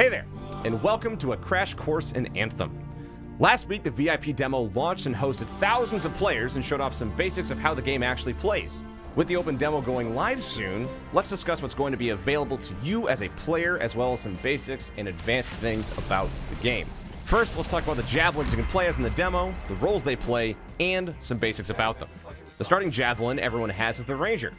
Hey there, and welcome to a crash course in Anthem. Last week, the VIP demo launched and hosted thousands of players and showed off some basics of how the game actually plays. With the open demo going live soon, let's discuss what's going to be available to you as a player, as well as some basics and advanced things about the game. First, let's talk about the javelins you can play as in the demo, the roles they play, and some basics about them. The starting javelin everyone has is the Ranger.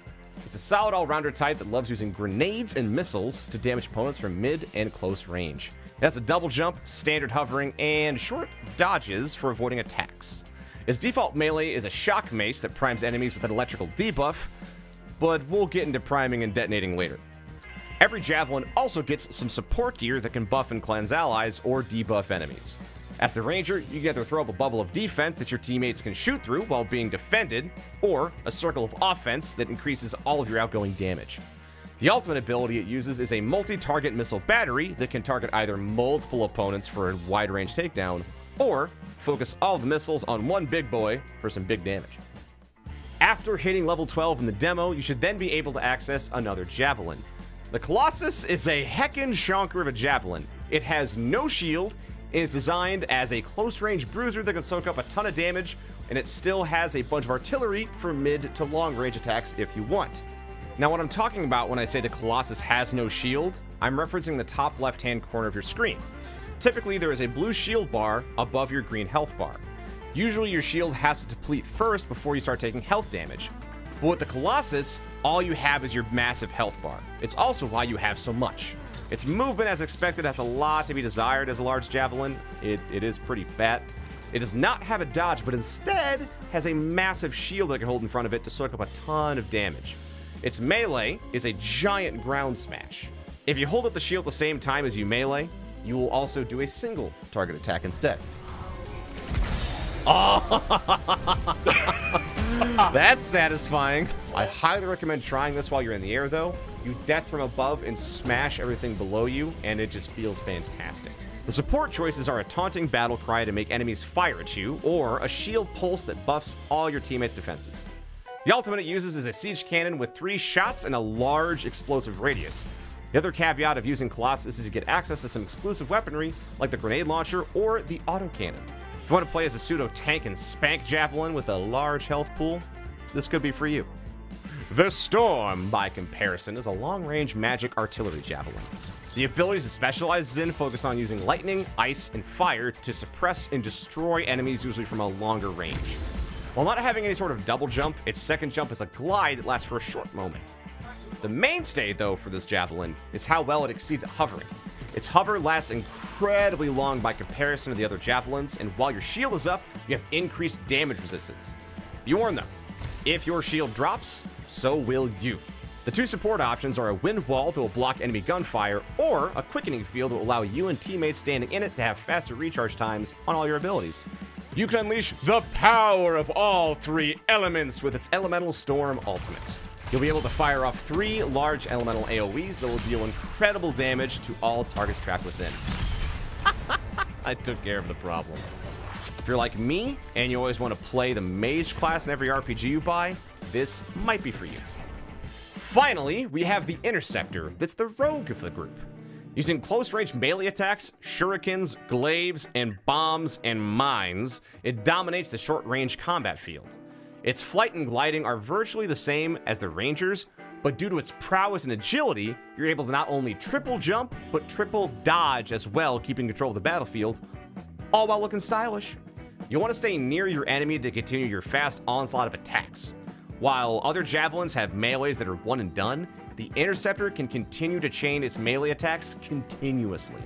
It's a solid all-rounder type that loves using grenades and missiles to damage opponents from mid and close range. It has a double jump, standard hovering, and short dodges for avoiding attacks. Its default melee is a shock mace that primes enemies with an electrical debuff, but we'll get into priming and detonating later. Every javelin also gets some support gear that can buff and cleanse allies or debuff enemies. As the Ranger, you can either throw up a bubble of defense that your teammates can shoot through while being defended, or a circle of offense that increases all of your outgoing damage. The ultimate ability it uses is a multi-target missile battery that can target either multiple opponents for a wide-range takedown, or focus all the missiles on one big boy for some big damage. After hitting level 12 in the demo, you should then be able to access another javelin. The Colossus is a heckin' shonker of a javelin. It has no shield, and is designed as a close-range bruiser that can soak up a ton of damage, and it still has a bunch of artillery for mid to long-range attacks if you want. Now, what I'm talking about when I say the Colossus has no shield, I'm referencing the top left-hand corner of your screen. Typically, there is a blue shield bar above your green health bar. Usually, your shield has to deplete first before you start taking health damage. But with the Colossus, all you have is your massive health bar. It's also why you have so much. Its movement, as expected, has a lot to be desired as a large javelin. It is pretty fat. It does not have a dodge, but instead has a massive shield that can hold in front of it to soak up a ton of damage. Its melee is a giant ground smash. If you hold up the shield at the same time as you melee, you will also do a single target attack instead. Oh, that's satisfying. I highly recommend trying this while you're in the air, though. You death from above and smash everything below you, and it just feels fantastic. The support choices are a taunting battle cry to make enemies fire at you, or a shield pulse that buffs all your teammates' defenses. The ultimate it uses is a siege cannon with 3 shots and a large explosive radius. The other caveat of using Colossus is you get access to some exclusive weaponry, like the grenade launcher or the autocannon. If you want to play as a pseudo-tank and spank javelin with a large health pool, this could be for you. The Storm, by comparison, is a long-range magic artillery javelin. The abilities it specializes in focus on using lightning, ice, and fire to suppress and destroy enemies, usually from a longer range. While not having any sort of double jump, its second jump is a glide that lasts for a short moment. The mainstay, though, for this javelin is how well it exceeds hovering. Its hover lasts incredibly long by comparison to the other javelins, and while your shield is up, you have increased damage resistance. Be warned, though, if your shield drops, so will you. The 2 support options are a wind wall that will block enemy gunfire, or a quickening field that will allow you and teammates standing in it to have faster recharge times on all your abilities. You can unleash the power of all 3 elements with its Elemental Storm ultimate. You'll be able to fire off 3 large elemental AoEs that will deal incredible damage to all targets trapped within. I took care of the problem. If you're like me, and you always want to play the mage class in every RPG you buy, this might be for you. Finally, we have the Interceptor that's the rogue of the group. Using close-range melee attacks, shurikens, glaives, and bombs and mines, it dominates the short-range combat field. Its flight and gliding are virtually the same as the Rangers, but due to its prowess and agility, you're able to not only triple jump, but triple dodge as well, keeping control of the battlefield, all while looking stylish. You'll want to stay near your enemy to continue your fast onslaught of attacks. While other javelins have melees that are one and done, the Interceptor can continue to chain its melee attacks continuously.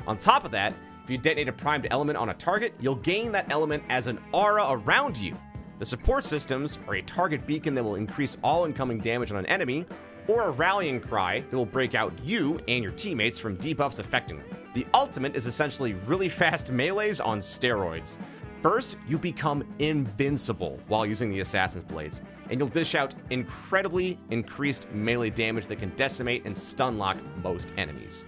On top of that, if you detonate a primed element on a target, you'll gain that element as an aura around you. The support systems are a target beacon that will increase all incoming damage on an enemy, or a rallying cry that will break out you and your teammates from debuffs affecting them. The ultimate is essentially really fast melees on steroids. First, you become invincible while using the Assassin's Blades, and you'll dish out incredibly increased melee damage that can decimate and stun lock most enemies.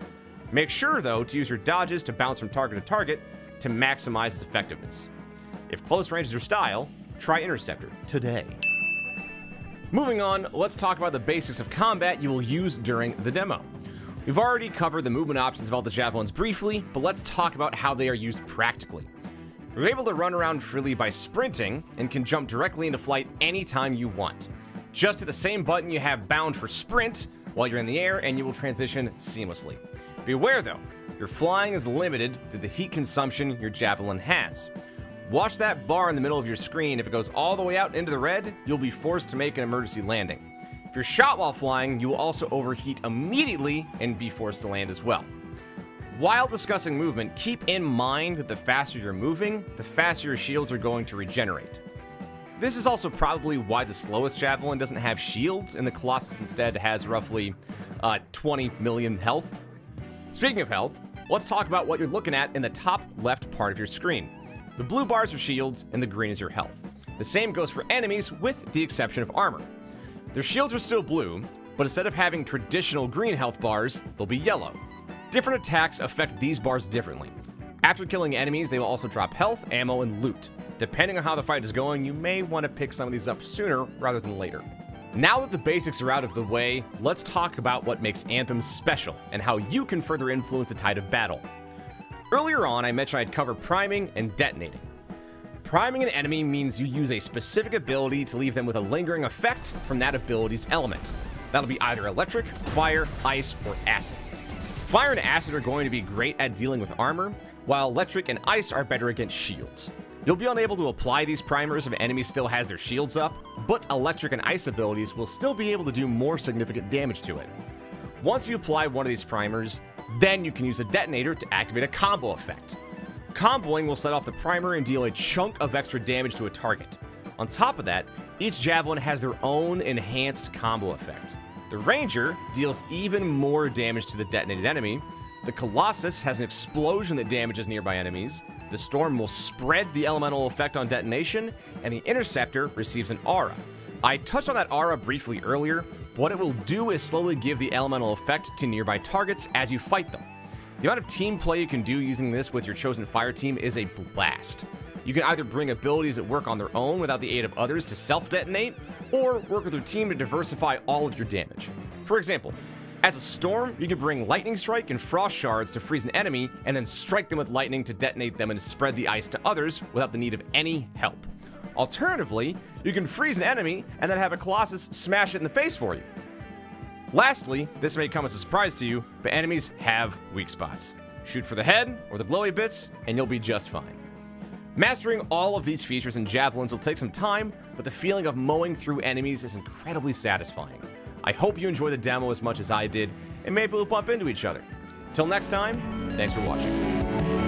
Make sure, though, to use your dodges to bounce from target to target to maximize its effectiveness. If close range is your style, try Interceptor today. Moving on, let's talk about the basics of combat you will use during the demo. We've already covered the movement options of all the javelins briefly, but let's talk about how they are used practically. You're able to run around freely by sprinting and can jump directly into flight anytime you want. Just hit the same button you have bound for sprint while you're in the air and you will transition seamlessly. Beware though, your flying is limited to the heat consumption your javelin has. Watch that bar in the middle of your screen. If it goes all the way out into the red, you'll be forced to make an emergency landing. If you're shot while flying, you will also overheat immediately and be forced to land as well. While discussing movement, keep in mind that the faster you're moving, the faster your shields are going to regenerate. This is also probably why the slowest javelin doesn't have shields, and the Colossus instead has roughly 20 million health. Speaking of health, let's talk about what you're looking at in the top left part of your screen. The blue bars are shields, and the green is your health. The same goes for enemies, with the exception of armor. Their shields are still blue, but instead of having traditional green health bars, they'll be yellow. Different attacks affect these bars differently. After killing enemies, they will also drop health, ammo, and loot. Depending on how the fight is going, you may want to pick some of these up sooner rather than later. Now that the basics are out of the way, let's talk about what makes Anthem special and how you can further influence the tide of battle. Earlier on, I mentioned I'd cover priming and detonating. Priming an enemy means you use a specific ability to leave them with a lingering effect from that ability's element. That'll be either electric, fire, ice, or acid. Fire and acid are going to be great at dealing with armor, while electric and ice are better against shields. You'll be unable to apply these primers if an enemy still has their shields up, but electric and ice abilities will still be able to do more significant damage to it. Once you apply one of these primers, then you can use a detonator to activate a combo effect. Comboing will set off the primer and deal a chunk of extra damage to a target. On top of that, each javelin has their own enhanced combo effect. The Ranger deals even more damage to the detonated enemy. The Colossus has an explosion that damages nearby enemies. The Storm will spread the elemental effect on detonation, and the Interceptor receives an aura. I touched on that aura briefly earlier. What it will do is slowly give the elemental effect to nearby targets as you fight them. The amount of team play you can do using this with your chosen fire team is a blast. You can either bring abilities that work on their own without the aid of others to self-detonate, or work with your team to diversify all of your damage. For example, as a Storm, you can bring Lightning Strike and Frost Shards to freeze an enemy, and then strike them with lightning to detonate them and spread the ice to others without the need of any help. Alternatively, you can freeze an enemy and then have a Colossus smash it in the face for you. Lastly, this may come as a surprise to you, but enemies have weak spots. Shoot for the head or the glowy bits, and you'll be just fine. Mastering all of these features in javelins will take some time, but the feeling of mowing through enemies is incredibly satisfying. I hope you enjoy the demo as much as I did, and maybe we'll bump into each other. Till next time, thanks for watching.